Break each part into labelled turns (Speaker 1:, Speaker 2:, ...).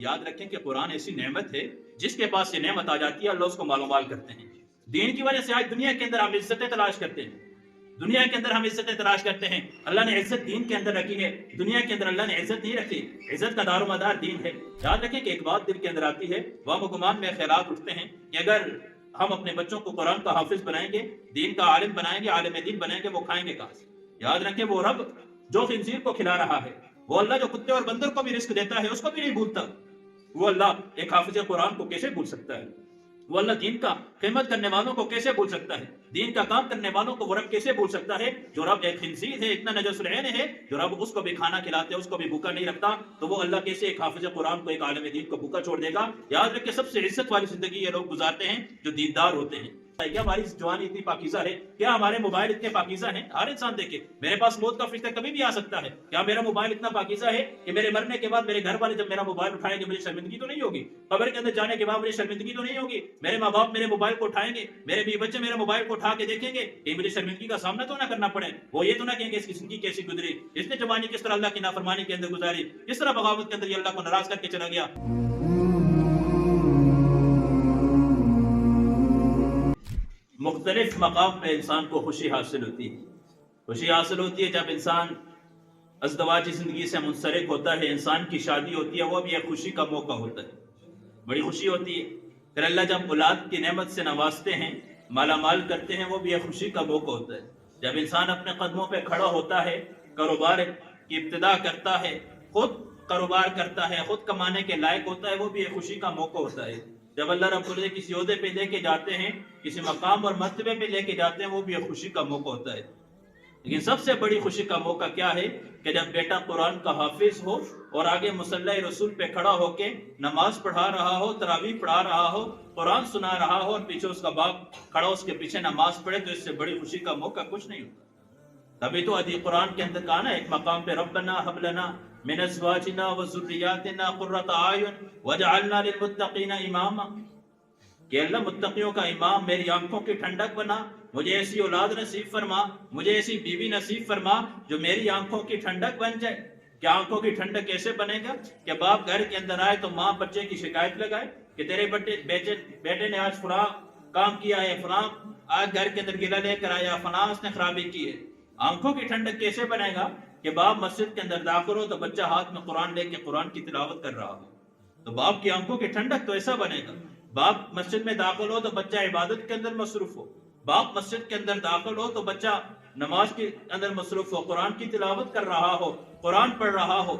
Speaker 1: یاد رکھیں کہ قرآن ایسی نعمت ہے جس کے پاس یہ نعمت آ جاتی ہے اللہ اس کو مال و مال کرتے ہیں. دین کی وجہ سے آج دنیا کے اندر ہم عزتیں تلاش کرتے ہیں. دنیا کے اندر ہم عزتیں تلاش کرتے ہیں. اللہ نے عزت دین کے اندر رکھی ہے. دنیا کے اندر اللہ نے عزت نہیں رکھی. عزت کا دار و مدار دین ہے. یاد رکھیں کہ ایک بات دل کے اندر آتی ہے, وہم و گمان میں خیالات اٹھتے ہیں کہ اگر ہم اپنے بچوں کو قرآن کا حافظ بنائیں گے, دین کا عالم بنائیں گے, عالم دین بنائیں گے, وہ کھائیں گے کہاں سے؟ یاد رکھیں وہ رب جو خنزیر کو کھلا رہا ہے, وہ اللہ جو کتے اور بندر کو بھی رزق دیتا ہے اس کو بھی نہیں بھولتا. وہ اللہ ایک حافظ قرآن کو کیسے بھول سکتا ہے؟ وہ اللہ دین کا خدمت کرنے والوں کو کیسے بھول سکتا ہے؟ دین کا کام کرنے والوں کو وہ رب کیسے بھول سکتا ہے جو رب ایک خنزیر ہے, اتنا نجس العین ہے, جو رب اس کو بھی کھانا کھلاتے اس کو بھی بھوکا نہیں رکھتا, تو وہ اللہ کیسے ایک حافظ قرآن کو, ایک عالم دین کو بھوکا چھوڑ دے گا؟ یاد رکھیں سب سے عزت والی زندگی یہ لوگ گزارتے ہیں جو دیندار ہوتے ہیں. کیا ہماری جوانی اتنی پاکیزہ ہے؟ کیا ہمارے موبائل اتنے پاکیزہ ہیں؟ ہر انسان دیکھے میرے پاس موت کا فرشتہ کبھی بھی آ سکتا ہے. کیا میرا موبائل اتنا پاکیزہ ہے کہ میرے مرنے کے بعد میرے گھر والے جب میرا موبائل اٹھائیں گے مجھے شرمندگی تو نہیں ہوگی؟ قبر کے اندر جانے کے بعد مجھے شرمندگی تو نہیں ہوگی؟ میرے ماں باپ میرے موبائل کو اٹھائیں گے, میرے بیوی بچے میرے موبائل کو اٹھا کے دیکھیں گے کہ مجھے شرمندگی کا سامنا تو نہ کرنا پڑے. وہ یہ تو نہ کہیں گے اس کی زندگی کیسی گزری, اس نے جوانی کس طرح اللہ کی نافرمانی کے اندر گزاری, کس طرح بغاوت کے اندر یہ اللہ کو ناراض کر کے چلا گیا. مختلف مقام پہ انسان کو خوشی حاصل ہوتی ہے. خوشی حاصل ہوتی ہے جب انسان ازدواجی زندگی سے منسلک ہوتا ہے, انسان کی شادی ہوتی ہے, وہ بھی ایک خوشی کا موقع ہوتا ہے, بڑی خوشی ہوتی ہے. پھر اللہ جب اولاد کی نعمت سے نوازتے ہیں, مالا مال کرتے ہیں, وہ بھی ایک خوشی کا موقع ہوتا ہے. جب انسان اپنے قدموں پہ کھڑا ہوتا ہے, کاروبار کی ابتدا کرتا ہے, خود کاروبار کرتا ہے, خود کمانے کے لائق ہوتا ہے, وہ بھی ایک خوشی کا موقع ہوتا ہے. جب اللہ رب العزت کسی عہدے پہ لے کے جاتے ہیں, کسی مقام اور مرتبے پہ لے کے جاتے ہیں, وہ بھی ایک خوشی کا موقع ہوتا ہے. لیکن سب سے بڑی خوشی کا موقع کیا ہے کہ جب بیٹا قرآن کا حافظ ہو اور آگے مصلی رسول پہ کھڑا ہو کے نماز پڑھا رہا ہو, تراویح پڑھا رہا ہو, قرآن سنا رہا ہو, اور پیچھے اس کا باپ کھڑا اس کے پیچھے نماز پڑھے, تو اس سے بڑی خوشی کا موقع کچھ نہیں ہوتا. تبھی تو ادھی قرآن کے اندر کہا نا ایک مقام پہ, ربنا حب لنا من ازواجنا وذریاتنا قرۃ اعین واجعلنا للمتقین اماما, کہ اللہ متقیوں کا امام, میری آنکھوں کی ٹھنڈک بنا, مجھے ایسی اولاد نصیب فرما, مجھے ایسی بیوی نصیب فرما جو میری آنکھوں کی ٹھنڈک بن جائے. کیا آنکھوں کی ٹھنڈک کیسے بنے گا کہ باپ گھر کے اندر آئے تو ماں بچے کی شکایت لگائے کہ تیرے بیٹے نے آج فلاں کام کیا ہے, فلاں آج گھر کے اندر گلا لے کر آیا, فلاں اس نے خرابی کی ہے. آنکھوں کی ٹھنڈک کیسے بنے گا کہ باپ مسجد کے اندر داخل ہو تو بچہ ہاتھ میں قرآن لے کے قرآن کی تلاوت کر رہا ہو, تو باپ کی آنکھوں کی ٹھنڈک تو ایسا بنے گا. باپ مسجد میں داخل ہو تو بچہ عبادت کے اندر مصروف ہو, باپ مسجد کے اندر داخل ہو تو بچہ نماز کے اندر مصروف ہو, قرآن کی تلاوت کر رہا ہو, قرآن پڑھ رہا ہو,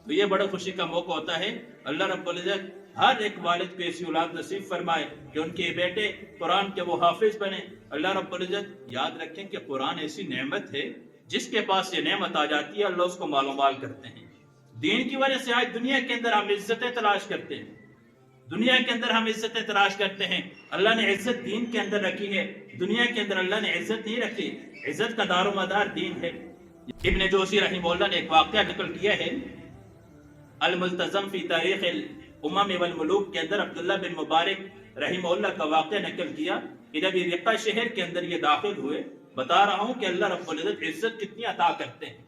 Speaker 1: تو یہ بڑا خوشی کا موقع ہوتا ہے. اللہ رب العزت ہر ایک والد کو ایسی اولاد نصیب فرمائے کہ ان کے بیٹے قرآن کے وہ حافظ بنے. اللہ رب العزت یاد رکھیں کہ قرآن ایسی نعمت ہے جس کے پاس یہ نعمت آ جاتی ہے اللہ اس کو مال و مال کرتے ہیں. دین کی وجہ سے آج دنیا کے اندر ہم عزتیں تلاش کرتے ہیں, دنیا کے اندر ہم عزتیں تلاش کرتے ہیں. اللہ نے عزت دین کے اندر رکھی ہے, دنیا کے اندر اللہ نے عزت نہیں رکھی. عزت کا دار و مدار دین ہے. ابن جوزی رحمہ اللہ نے ایک واقعہ نقل کیا ہے الملتزم فی تاریخ الامم والملوک کے اندر, عبداللہ بن مبارک رحمہ اللہ کا واقعہ نقل کیا کہ جب یہ رقہ شہر کے اندر یہ داخل ہوئے, بتا رہا ہوں کہ اللہ رب العزت عزت کتنی عطا کرتے ہیں,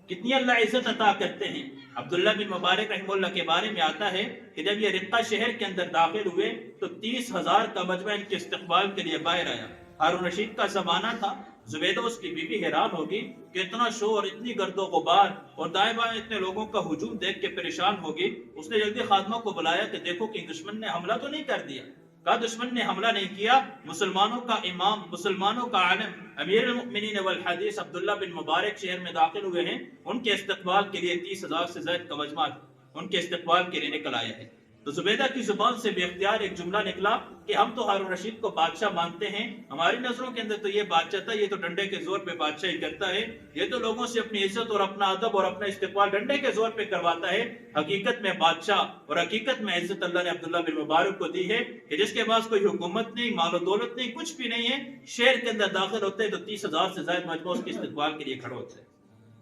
Speaker 1: کتنی اللہ عزت عطا کرتے ہیں. عبداللہ بن مبارک رحمہ اللہ کے بارے میں آتا ہے کہ جب یہ رقہ شہر کے اندر داخل ہوئے تو 30,000 کا مجمع ان کے استقبال کے لیے باہر آیا. ہارون رشید کا زمانہ تھا. زبیدہ اس کی بیوی حیران ہوگی کہ اتنا شور, اتنی گرد و غبار اور دائیں بائیں اتنے لوگوں کا ہجوم دیکھ کے پریشان ہوگی. اس نے جلدی خادموں کو بلایا کہ دیکھو کہ دشمن نے حملہ تو نہیں کر دیا. کہا دشمن نے حملہ نہیں کیا, مسلمانوں کا امام, مسلمانوں کا عالم, امیر المؤمنین والحدیث عبداللہ بن مبارک شہر میں داخل ہوئے ہیں, ان کے استقبال کے لیے 30,000 سے زائد کا مجمع ان کے استقبال کے لیے نکل آیا ہے. تو زبیدہ کی زبان سے بے اختیار ایک جملہ نکلا کہ ہم تو ہارون رشید کو بادشاہ مانتے ہیں, ہماری نظروں کے اندر تو یہ بادشاہ تھا, یہ تو ڈنڈے کے زور پہ بادشاہی کرتا ہے, یہ تو لوگوں سے اپنی عزت اور اپنا ادب اور اپنا استقبال ڈنڈے کے زور پہ کرواتا ہے. حقیقت میں بادشاہ اور حقیقت میں عزت اللہ نے عبداللہ بن مبارک کو دی ہے کہ جس کے پاس کوئی حکومت نہیں, مال و دولت نہیں, کچھ بھی نہیں ہے, شہر کے اندر داخل ہوتے ہیں تو 30,000 سے زائد مجموع اس کے استقبال کے لیے کھڑے ہوتے ہیں.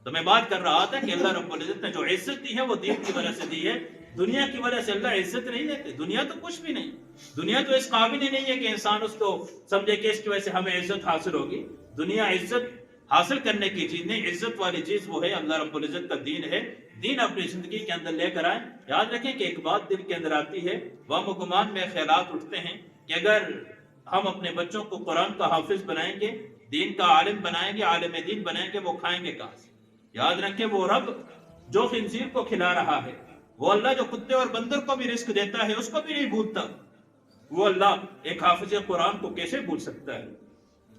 Speaker 1: تو میں بات کر رہا تھا کہ اللہ رب العزت نے جو عزت دی ہے وہ دین کی وجہ سے دی ہے. دنیا کی وجہ سے اللہ عزت نہیں دیتے. دنیا تو کچھ بھی نہیں, دنیا تو اس قابل ہی نہیں ہے کہ انسان اس کو سمجھے کہ اس کی وجہ سے ہمیں عزت حاصل ہوگی. دنیا عزت حاصل کرنے کی چیز نہیں, عزت والی چیز وہ ہے اللہ رب العزت کا دین ہے. دین اپنی زندگی کے اندر لے کر آئیں۔ یاد رکھیں کہ ایک بات دل کے اندر آتی ہے، وہم و گمان میں خیالات اٹھتے ہیں کہ اگر ہم اپنے بچوں کو قرآن کا حافظ بنائیں گے، دین کا عالم بنائیں گے، عالم دین بنائیں گے، وہ کھائیں گے کہاں سے؟ یاد رکھیں وہ رب جو خنزیر کو کھلا رہا ہے، وہ اللہ جو کتے اور بندر کو بھی رزق دیتا ہے، اس کو بھی نہیں بھولتا، وہ اللہ ایک حافظ قرآن کو کیسے بھول سکتا ہے؟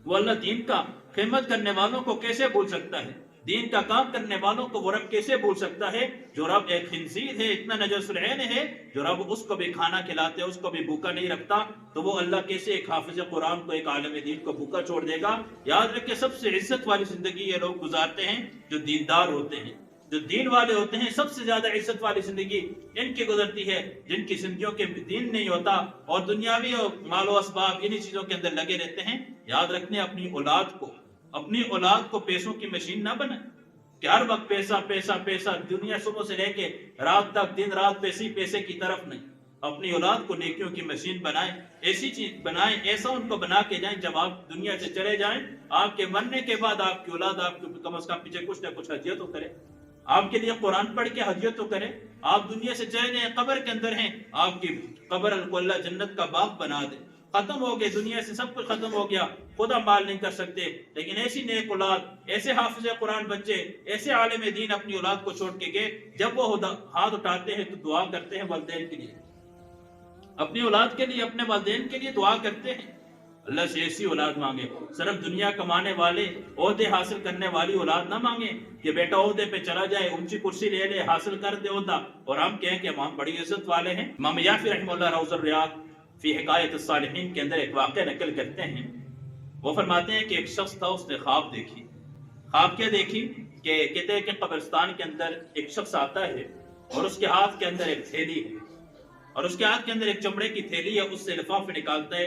Speaker 1: وہ اللہ دین کا خدمت کرنے والوں کو کیسے بھول سکتا ہے؟ دین کا کام کرنے والوں کو وہ رب کیسے بھول سکتا ہے؟ جو رب ایک خنزیر ہے، اتنا نجس العین ہے، جو رب اس کو بھی کھانا کھلاتے، اس کو بھی بھوکا نہیں رکھتا، تو وہ اللہ کیسے ایک حافظ قرآن کو، ایک عالم دین کو بھوکا چھوڑ دے گا؟ یاد رکھیں سب سے عزت والی زندگی یہ لوگ گزارتے ہیں جو دیندار ہوتے ہیں، جو دین والے ہوتے ہیں۔ سب سے زیادہ عزت والی زندگی ان کی گزرتی ہے جن کی زندگیوں کے دین نہیں ہوتا اور دنیاوی اور مال و اسباب انہی چیزوں کے اندر لگے رہتے ہیں۔ یاد رکھنے اپنی اولاد کو پیسوں کی مشین نہ بنائیں کہ ہر وقت پیسہ پیسہ پیسہ، دنیا صبح سے لے کے رات تک دن رات پیسے کی طرف نہیں۔ اپنی اولاد کو نیکیوں کی مشین بنائیں، ایسی چیز بنائیں، ایسا ان کو بنا کے جائیں جب آپ دنیا سے چلے جائیں، آپ کے مرنے کے بعد آپ کی اولاد آپ کو کم از کم پیچھے کچھ نہ کچھ ہدیہ تو کرے، آپ کے لیے قرآن پڑھ کے ہدیہ تو کرے۔ آپ دنیا سے چلے جائیں، قبر کے اندر ہیں، آپ کی قبر کو اللہ جنت کا باغ بنا دے۔ ختم ہو گئے دنیا سے، سب کچھ ختم ہو گیا، خدا مال نہیں کر سکتے، لیکن ایسی نیک اولاد، ایسے حافظ قرآن بچے، ایسے عالم دین اپنی اولاد کو چھوڑ کے گئے، جب وہ ہاتھ اٹھاتے ہیں تو دعا کرتے ہیں والدین کے لیے، اپنی اولاد کے لیے، اپنے والدین کے لیے دعا کرتے ہیں۔ اللہ سے ایسی اولاد مانگے، صرف دنیا کمانے والے، عہدے حاصل کرنے والی اولاد نہ مانگے کہ بیٹا عہدے پہ چلا جائے، اونچی کرسی لے لے، حاصل کر دے عہدہ، اور ہم کہیں کہ ہم بڑی عزت والے ہیں۔ امام یافی رحمہ اللہ روض الریاض فی حکایت الصالحین کے اندر ایک واقعہ نقل کرتے ہیں۔ وہ فرماتے ہیں کہ ایک شخص تھا، اس نے خواب دیکھی۔ خواب کیا دیکھی؟ کہ کہتے ہیں کہ قبرستان کے اندر ایک شخص آتا ہے اور اس کے ہاتھ کے اندر ایک تھیلی ہے، اور اس کے ہاتھ کے اندر ایک چمڑے کی تھیلی ہے، اس سے لفافے نکالتا ہے،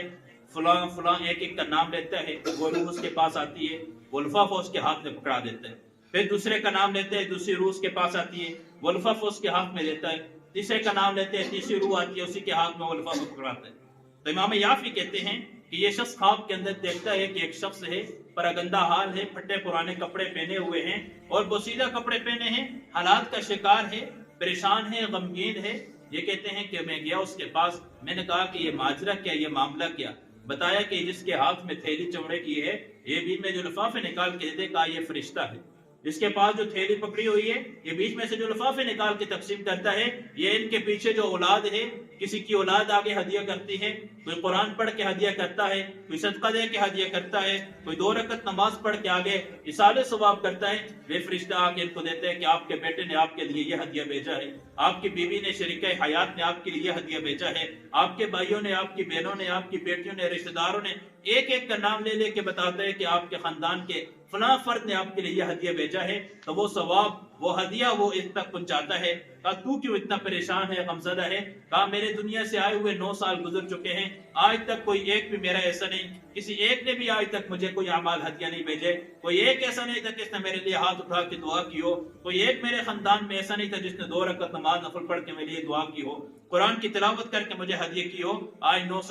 Speaker 1: فلاں فلاں ایک کا نام لیتا ہے، وہ روح اس کے پاس آتی ہے، وہ لفافہ اس کے ہاتھ میں پکڑا دیتا ہے، پھر دوسرے کا نام لیتے ہیں، دوسری روح اس کے پاس آتی ہے، وہ لفافہ اس کے ہاتھ میں دیتا ہے، تیسرے کا نام لیتے ہیں، تیسری روح آتی ہے، اسی کے ہاتھ میں وہ لفافہ پکڑاتا ہے۔ تو امام یافی کہتے ہیں کہ یہ شخص خواب کے اندر دیکھتا ہے کہ ایک شخص ہے، پراگندہ حال ہے، پھٹے پرانے کپڑے پہنے ہوئے ہیں اور بوسیدہ کپڑے پہنے ہیں، حالات کا شکار ہے، پریشان ہے، غمگین ہے۔ یہ کہتے ہیں کہ میں گیا اس کے پاس، میں نے کہا کہ یہ ماجرا کیا، یہ معاملہ کیا؟ بتایا کہ جس کے ہاتھ میں تھیلی چمڑے کی ہے، یہ بیچ میں جو لفافے نکال کے دے، کہا یہ فرشتہ ہے۔ جس کے پاس جو تھیلی پکڑی ہوئی ہے، یہ بیچ میں سے جو لفافے نکال کے تقسیم کرتا ہے، یہ ان کے پیچھے جو اولاد ہے، کسی کی اولاد آگے ہدیہ کرتی ہے، کوئی قرآن پڑھ کے ہدیہ کرتا ہے، کوئی صدقہ دے کے ہدیہ کرتا ہے، کوئی 2 رکعت نماز پڑھ کے آگے اصالہ ثواب کرتا ہے، وہ فرشتہ آگے ان کو دیتے ہیں کہ آپ کے بیٹے نے آپ کے لیے یہ ہدیہ بھیجا ہے، آپ کی بیوی نے، شریکہ حیات نے آپ کے لیے یہ ہدیہ بھیجا ہے، آپ کے بھائیوں نے، آپ کی بہنوں نے، آپ کی بیٹیوں نے، رشتہ داروں نے، ایک ایک کا نام لے لے کے بتاتے ہیں کہ آپ کے خاندان کے فلاں فرد نے آپ کے لیے یہ ہدیہ بھیجا ہے، تو وہ ثواب، وہ ہدیہ وہ اس تک پہنچاتا ہے۔ کہا تو کیوں اتنا پریشان ہے، غمزدہ ہے؟ کہا میرے دنیا سے آئے ہوئے 9 سال گزر چکے ہیں، آج تک کوئی ایک بھی میرا ایسا نہیں، کسی ایک نے بھی آج تک مجھے کوئی اعمال ہدیہ نہیں بھیجے، کوئی ایک ایسا نہیں تھا کہ اس نے میرے لیے ہاتھ اٹھا کے دعا کی ہو، کوئی ایک میرے خاندان میں ایسا نہیں تھا جس نے 2 رکعت نماز نفل پڑھ کے میرے لیے دعا کی ہو، قرآن کی تلاوت کر کے مجھے ہدیہ کی ہو۔ آج 9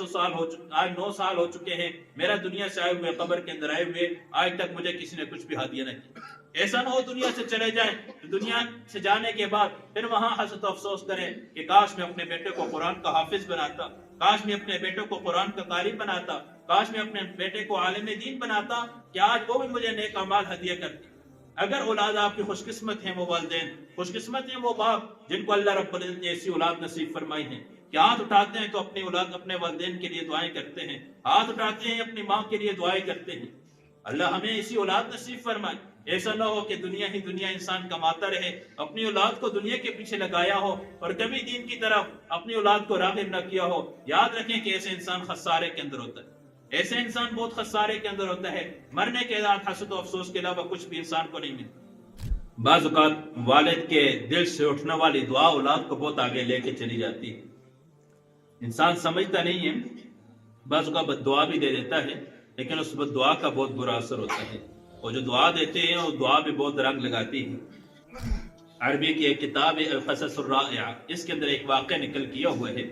Speaker 1: سال ہو چکے ہیں میرا دنیا سے آئے ہوئے، قبر کے اندر آئے ہوئے، آج تک مجھے کسی نے کچھ بھی ہدیہ نہیں کیا۔ ایسا نہ ہو دنیا سے چلے جائیں تو دنیا سے جانے کے بعد پھر وہاں حسرت و افسوس کریں کہ کاش میں اپنے بیٹے کو قرآن کا حافظ بناتا، کاش میں اپنے بیٹے کو قرآن کا قاری بناتا، کاش میں اپنے بیٹے کو عالم دین بناتا کہ آج وہ بھی مجھے نیک اعمال ہدیہ کرتی۔ اگر اولاد آپ کی خوش قسمت ہیں، وہ والدین خوش قسمت ہیں، وہ باپ جن کو اللہ رب العزت نے ایسی اولاد نصیب فرمائی ہے کہ ہاتھ اٹھاتے ہیں تو اپنی اولاد، اپنے والدین کے لیے دعائیں کرتے ہیں، ہاتھ اٹھاتے ہیں اپنی ماں کے لیے دعائیں کرتے ہیں۔ اللہ ہمیں ایسی اولاد نصیب فرمائے۔ ایسا نہ ہو کہ دنیا ہی دنیا انسان کماتا رہے، اپنی اولاد کو دنیا کے پیچھے لگایا ہو اور کبھی دین کی طرف اپنی اولاد کو راغب نہ کیا ہو۔ یاد رکھیں کہ ایسے انسان خسارے کے اندر ہوتا ہے، ایسے انسان بہت خسارے کے اندر ہوتا ہے، مرنے کے بعد حسرت و افسوس کے علاوہ کچھ بھی انسان کو نہیں ملتا۔ بعض اوقات والد کے دل سے اٹھنے والی دعا اولاد کو بہت آگے لے کے چلی جاتی ہے، انسان سمجھتا نہیں ہے، بعض اوقات بد دعا بھی دے دیتا ہے، لیکن اس بد دعا کا بہت برا اثر ہوتا ہے، اور جو دعا دیتے ہیں وہ دعا بھی بہت رنگ لگاتی ہے۔ عربی کی ایک کتاب ہے القصص الرائع، اس کے اندر ایک واقعہ نکل کیا ہوا ہے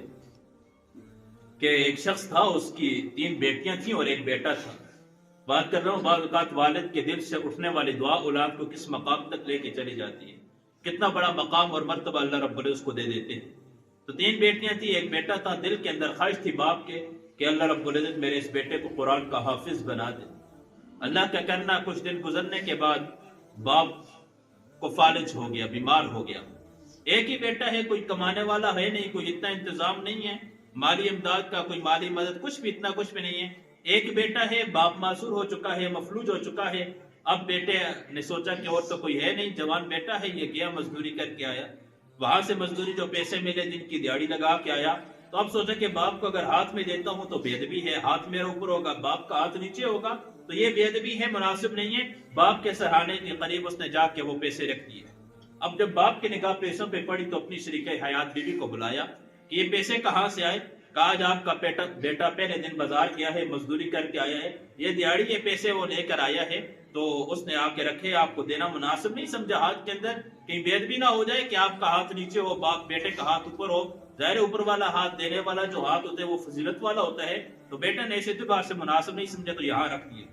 Speaker 1: کہ ایک شخص تھا، اس کی 3 بیٹیاں تھیں اور ایک بیٹا تھا۔ بات کر رہا ہوں بعض اوقات والد کے دل سے اٹھنے والی دعا اولاد کو کس مقام تک لے کے چلی جاتی ہے۔ کتنا بڑا مقام اور مرتبہ اللہ رب العزت اس کو دے دیتے ہیں۔ تو 3 بیٹیاں تھیں، ایک بیٹا تھا، دل کے اندر خواہش تھی باپ کے کہ اللہ رب العزت میرے اس بیٹے کو قرآن کا حافظ بنا دے۔ اللہ کا کرنا کچھ دن گزرنے کے بعد باپ کو فالج ہو گیا، بیمار ہو گیا۔ ایک ہی بیٹا ہے، کوئی کمانے والا ہے نہیں، کوئی اتنا انتظام نہیں ہے، مالی امداد کا کوئی مالی مدد کچھ بھی، اتنا کچھ بھی نہیں ہے۔ ایک بیٹا ہے، باپ معذور ہو چکا ہے، مفلوج ہو چکا ہے۔ اب بیٹے نے سوچا کہ اور تو کوئی ہے نہیں، جوان بیٹا ہے، یہ گیا مزدوری کر کے آیا، وہاں سے مزدوری جو پیسے ملے دن کی دیہڑی لگا کے آیا، تو اب سوچا کہ باپ کو اگر ہاتھ میں دیتا ہوں تو بے ادبی ہے، ہاتھ میرے اوپر ہوگا، باپ کا ہاتھ نیچے ہوگا تو یہ بے ادبی ہے، مناسب نہیں ہے۔ باپ کے سہانے کے قریب اس نے جا کے وہ پیسے رکھ دیے۔ اب جب باپ کی نگاہ پیسوں پہ پڑی تو اپنی شریک حیات بیوی کو بلایا کہ یہ پیسے کہاں سے آئے؟ کہا آج آپ کا بیٹا پہلے دن بازار گیا ہے، مزدوری کر کے آیا ہے، یہ دیہڑی کے پیسے وہ لے کر آیا ہے، تو اس نے آ کے رکھے، آپ کو دینا مناسب نہیں سمجھا۔ ہاتھ کے اندر کہیں بے ادبی نہ ہو جائے کہ آپ کا ہاتھ نیچے ہو، باپ بیٹے کا ہاتھ اوپر ہو۔ ظاہر اوپر والا ہاتھ دینے والا جو ہاتھ ہوتا ہے وہ فضیلت والا ہوتا ہے، تو بیٹا نے ایسے اعتبار سے مناسب نہیں سمجھا تو یہاں رکھ دیے۔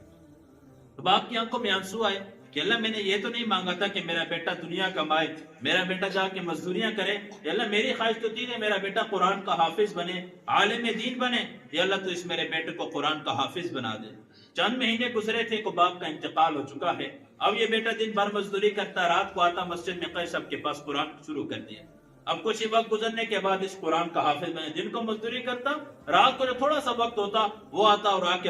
Speaker 1: تو باپ کی آنکھوں میں آنسو آئے کہ اللہ میں نے یہ تو نہیں مانگا تھا کہ میرا بیٹا دنیا کمائے، میرا بیٹا جا کے مزدوریاں کرے، یا اللہ میری خواہش تو تھی کہ میرا بیٹا قرآن کا حافظ بنے، عالم دین بنے، یا اللہ تو اس میرے بیٹے کو قرآن کا حافظ بنا دے۔ چند مہینے گزرے تھے کہ باپ کا انتقال ہو چکا ہے۔ اب یہ بیٹا دن بھر مزدوری کرتا، رات کو آتا مسجد میں سب کے پاس قرآن شروع کر دیا۔ اب کچھ ہی وقت گزرنے کے بعد اس قرآن کا حافظ بنے، دن کو مزدوری کرتا، رات کو جو تھوڑا سا وقت ہوتا وہ آتا اور آ کے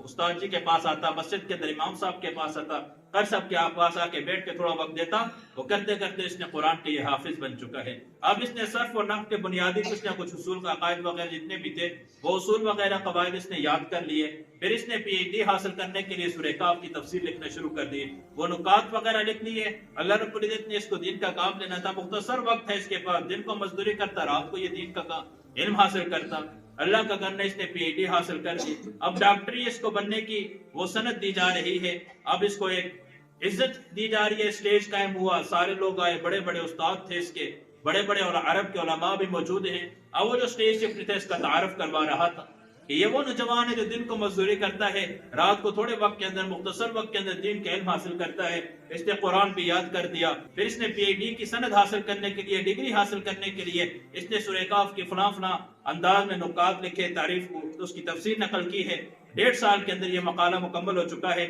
Speaker 1: استاد جی کے پاس آتا، مسجد کے اندر امام صاحب کے پاس آتا، ہر سب کے پاس آ کے بیٹھ کے تھوڑا وقت دیتا، وہ کرتے کرتے اس نے قرآن کے یہ حافظ بن چکا ہے۔ اب اس نے صرف اور نحو کے بنیادی کچھ نہ کچھ اصول کا عقائد وغیرہ جتنے بھی تھے وہ اصول وغیرہ قواعد اس نے یاد کر لیے۔ پھر اس نے پی ایچ ڈی حاصل کرنے کے لیے سورہ کہف کی تفسیر لکھنا شروع کر دی، وہ نکات وغیرہ لکھ لیے۔ اللہ رب العزت نے اس کو دین کا کام لینا تھا، مختصر وقت ہے اس کے پاس، دن کو مزدوری کرتا، رات کو یہ دین کا علم حاصل کرتا۔ اللہ کا کرنا اس نے پی ایچ ڈی حاصل کر لی، اب ڈاکٹری اس کو بننے کی وہ سند دی جا رہی ہے، اب اس کو ایک عزت دی جا رہی ہے، اسٹیج قائم ہوا، سارے لوگ آئے، بڑے بڑے استاد تھے اس کے، بڑے بڑے عرب کے علماء بھی موجود ہیں۔ اب وہ جو اسٹیج پہ تھے اس کا تعارف کروا رہا تھا کہ یہ وہ نوجوان ہے جو دن کو مزدوری کرتا ہے، رات کو تھوڑے وقت کے اندر، مختصر وقت کے اندر دین کا علم حاصل کرتا ہے۔ اس نے قرآن بھی یاد کر دیا، پھر اس نے پی ایچ ڈی کی سند حاصل کرنے کے لیے، ڈگری حاصل کرنے کے لیے اس نے سورہ کہف کے فلاں فلاں انداز میں نکات لکھے، تعریف کو اس کی تفسیر نقل کی ہے۔ 1.5 سال کے اندر یہ مقالہ مکمل ہو چکا ہے،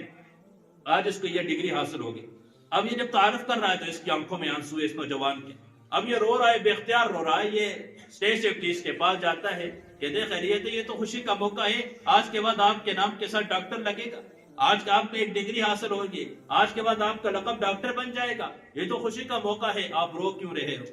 Speaker 1: آج اس کو یہ ڈگری حاصل ہوگی۔ اب یہ جب تعارف کر رہا ہے تو اس کی آنکھوں میں آنسو ہے اس نوجوان کے، اب یہ رو رہا ہے، بے اختیار رو رہا ہے۔ یہ اسٹیج سیکرٹری کے پاس جاتا ہے کہ دیکھ خیریت ہے، یہ تو خوشی کا موقع ہے، آج کے بعد آپ کے نام کے ساتھ ڈاکٹر لگے گا، آج آپ کو ایک ڈگری حاصل ہوگی، آج کے بعد آپ کا لقب ڈاکٹر بن جائے گا، یہ تو خوشی کا موقع ہے، آپ رو کیوں رہے ہو؟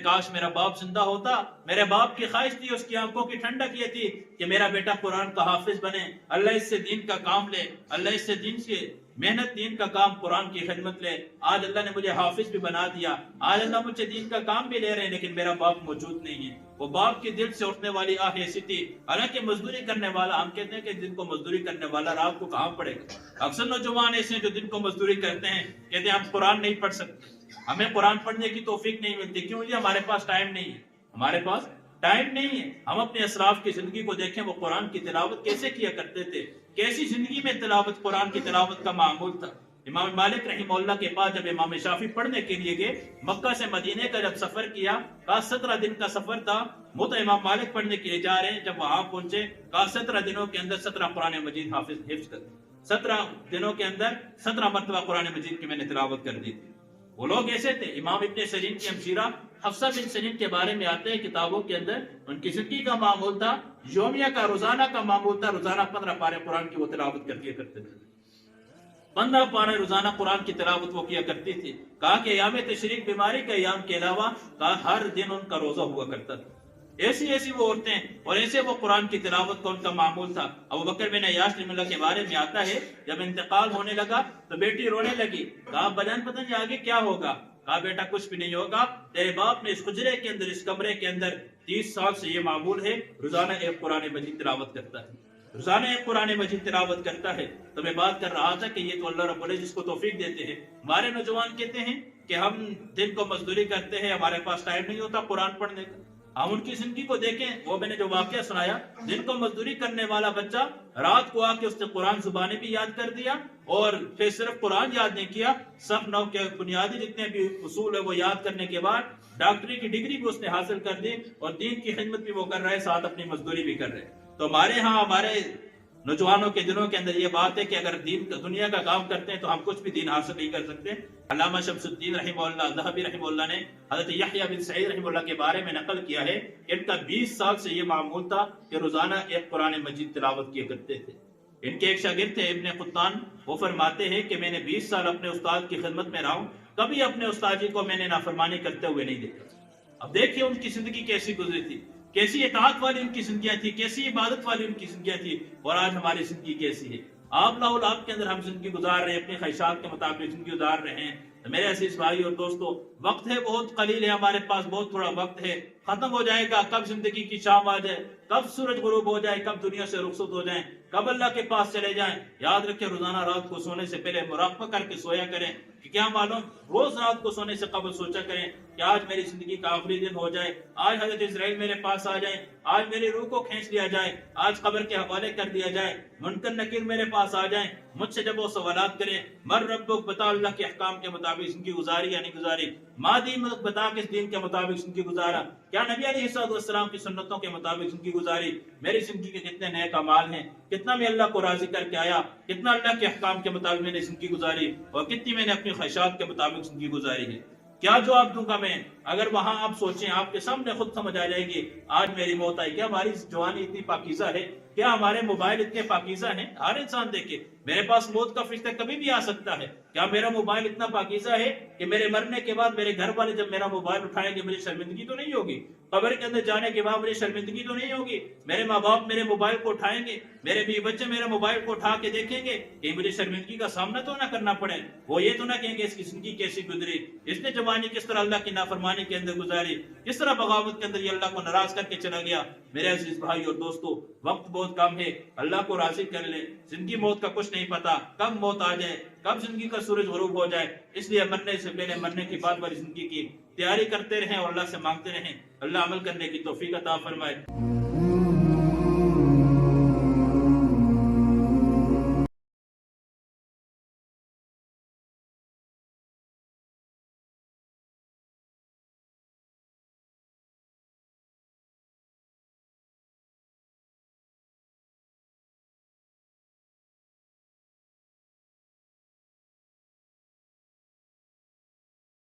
Speaker 1: کاش میرا باپ زندہ ہوتا، میرے باپ کی خواہش تھی، اس کی آنکھوں کی ٹھنڈک یہ تھی کہ میرا بیٹا قرآن کا حافظ بنے، اللہ اس سے دین کا کام لے، اللہ اس سے دین سے محنت، دین کا کام، قرآن کی خدمت لے۔ آج اللہ نے مجھے حافظ بھی بنا دیا، آج اللہ مجھے دین کا کام بھی لے رہے ہیں، لیکن میرا باپ موجود نہیں ہے۔ وہ باپ کے دل سے اٹھنے والی آہ ایسی تھی، حالانکہ مزدوری کرنے والا، ہم کہتے ہیں کہ دن کو مزدوری کرنے والا رات کو کہاں پڑے گا؟ اکثر نوجوان ایسے ہیں جو دن کو مزدوری کرتے ہیں، کہتے ہیں ہم قرآن نہیں پڑھ سکتے، ہمیں قرآن پڑھنے کی توفیق نہیں ملتی، کیوں جی؟ ہمارے پاس ٹائم نہیں ہے، ہمارے پاس ٹائم نہیں ہے۔ ہم اپنے اسلاف کی زندگی کو دیکھیں، وہ قرآن کی تلاوت کیسے کیا کرتے تھے، کیسی زندگی میں تلاوت، قرآن کی تلاوت کا معمول تھا۔ امام مالک رحمہ اللہ کے پاس جب امام شافعی پڑھنے کے لیے گئے، مکہ سے مدینے کا جب سفر کیا، کہا 17 دن کا سفر تھا، وہ تو امام مالک پڑھنے کے لیے جا رہے ہیں، جب وہاں پہنچے کہا 17 دنوں کے اندر 17 قرآن مجید حفظ کر، 17 دنوں کے اندر 17 مرتبہ قرآن مجید کی میں نے تلاوت کر دی تھی۔ وہ لوگ ایسے تھے۔ امام ابن سیرین کی ہمشیرہ حفصہ بن سیرین کے بارے میں آتے ہیں کتابوں کے اندر، ان کی زندگی کا معمول تھا، یومیہ کا، روزانہ کا معمول تھا، روزانہ 15 پارے قرآن کی وہ تلاوت کرتے تھے، 15 پارے روزانہ قرآن کی تلاوت وہ کیا کرتی تھی۔ کہا کہ ایام تشریق بیماری کے ایام کے علاوہ کہا ہر دن ان کا روزہ ہوا کرتا تھا۔ ایسی ایسی وہ عورتیں اور ایسے وہ قرآن کی تلاوت کا ان کا معمول تھا۔ ابو بکر بن عیاش رحمہ اللہ کے بارے میں آتا ہے، جب انتقال ہونے لگا تو بیٹی رونے لگی، کہا بجان پتہ نہیں آگے کیا ہوگا؟ کہا بیٹا کچھ بھی نہیں ہوگا، تیرے باپ نے اس حجرے کے اندر، اس کمرے کے اندر 30 سال سے یہ معمول ہے، روزانہ ایک قرآن مجید تلاوت کرتا ہے، روزانہ ایک قرآن مجید تلاوت کرتا ہے۔ تو میں بات کر رہا تھا کہ یہ تو اللہ رب العزت جس کو توفیق دیتے ہیں۔ ہمارے نوجوان کہتے ہیں کہ ہم دن کو مزدوری کرتے ہیں، ہمارے پاس ٹائم نہیں ہوتا قرآن پڑھنے کا۔ ہم ان کی زندگی کو دیکھیں. وہ میں نے جو واقعہ سنایا, دن کو مزدوری کرنے والا بچہ رات کو آ کے اس نے قرآن زبانیں بھی یاد کر دیا, اور پھر صرف قرآن یاد نہیں کیا, صف نو کے بنیادی جتنے بھی اصول ہے وہ یاد کرنے کے بعد ڈاکٹری کی ڈگری بھی اس نے حاصل کر دی, اور دین کی خدمت بھی وہ کر رہے, ساتھ اپنی مزدوری بھی کر رہے. تو ہمارے ہاں ہمارے نوجوانوں کے دنوں کے اندر یہ بات ہے کہ اگر دنیا کا کام کرتے ہیں تو ہم کچھ بھی دین حاصل نہیں کر سکتے. علامہ شمس الدین رحمہ اللہ, ذہبی رحمہ اللہ نے حضرت یحییٰ بن سعید رحمہ اللہ کے بارے میں نقل کیا ہے کہ ان کا 20 سال سے یہ معمول تھا کہ روزانہ ایک قرآن مجید تلاوت کیا کرتے تھے. ان کے ایک شاگرد تھے ابن قطان, وہ فرماتے ہیں کہ میں نے 20 سال اپنے استاد کی خدمت میں رہا ہوں, کبھی اپنے استاد جی کو میں نے نافرمانی کرتے ہوئے نہیں دیکھا. اب دیکھیے ان کی زندگی کیسی گزری تھی, کیسی اطاعت والی ان کی زندگیاں تھی, کیسی عبادت والی ان کی زندگیاں تھی, اور آج ہماری زندگی کیسی ہے. آپ لاہور آپ کے اندر ہم زندگی گزار رہے ہیں, اپنی خواہشات کے مطابق زندگی گزار رہے ہیں. تو میرے عزیز بھائی اور دوستو, وقت ہے بہت قلیل ہے, ہمارے پاس بہت تھوڑا وقت ہے, ختم ہو جائے گا. کب زندگی کی شام آ جائے, کب سورج غروب ہو جائے, کب دنیا سے رخصت ہو جائیں, کب اللہ کے پاس چلے جائیں. یاد رکھیں, روزانہ رات کو سونے سے پہلے مراقبہ کر کے سویا کریں کہ کیا معلوم روز رات کو سونے سے قبل سوچا کریں کہ آج میری زندگی کا آخری دن ہو جائے, آج حضرت اسرائیل میرے پاس آ جائیں, آج میری روح کو کھینچ لیا جائے, آج قبر کے حوالے کر دیا جائے, منکر نکیر میرے پاس آ جائیں, مجھ سے جب وہ سوالات کریں, مر ربک, بتا اللہ کے احکام کے مطابق زندگی گزاری یا نہیں گزاری, مادی ملک, بتا کس دین کے مطابق زندگی گزارا, کیا نبی علیہ السلام کی سنتوں کے مطابق زندگی گزاری, میری زندگی کے کتنے نیک اعمال ہیں, کتنا میں اللہ کو راضی کر کے آیا, کتنا اللہ کے احکام کے مطابق میں نے زندگی گزاری, اور کتنی میں نے اپنی خواہشات کے مطابق زندگی گزاری ہے. کیا جواب دوں گا میں؟ اگر وہاں آپ سوچیں, آپ کے سامنے خود سمجھ آ جائے گی آج میری موت آئی. کیا ہماری جوانی اتنی پاکیزہ ہے؟ کیا ہمارے موبائل اتنے پاکیزہ ہیں؟ ہر انسان دیکھے, میرے پاس موت کا فرشتہ کبھی بھی آ سکتا ہے. کیا میرا موبائل اتنا پاکیزہ ہے کہ میرے مرنے کے بعد میرے گھر والے جب میرا موبائل اٹھائیں گے مجھے شرمندگی تو نہیں ہوگی؟ قبر کے اندر جانے کے بعد مجھے شرمندگی تو نہیں ہوگی؟ میرے ماں باپ میرے موبائل کو اٹھائیں گے, میرے بیوی بچے میرے موبائل کو اٹھا کے دیکھیں گے کہ مجھے شرمندگی کا سامنا تو نہ کرنا پڑے. وہ یہ تو نہ کہیں گے اس کی زندگی کیسی گزری, اس نے جوانی کس طرح اللہ کی نافرمانی کے اندر گزاری, کس طرح بغاوت کے اندر یہ اللہ کو ناراض کر کے چلا گیا. میرے عزیز بھائی اور دوستو, وقت بہت کم ہے, اللہ کو راضی کر لیں. زندگی موت کا کچھ نہیں پتا, کب موت آ جائے, کب زندگی کا سورج غروب ہو جائے. اس لیے مرنے سے پہلے, مرنے کے بعد والی زندگی کی تیاری کرتے رہیں اور اللہ سے مانگتے رہیں. اللہ عمل کرنے کی توفیق عطا فرمائے.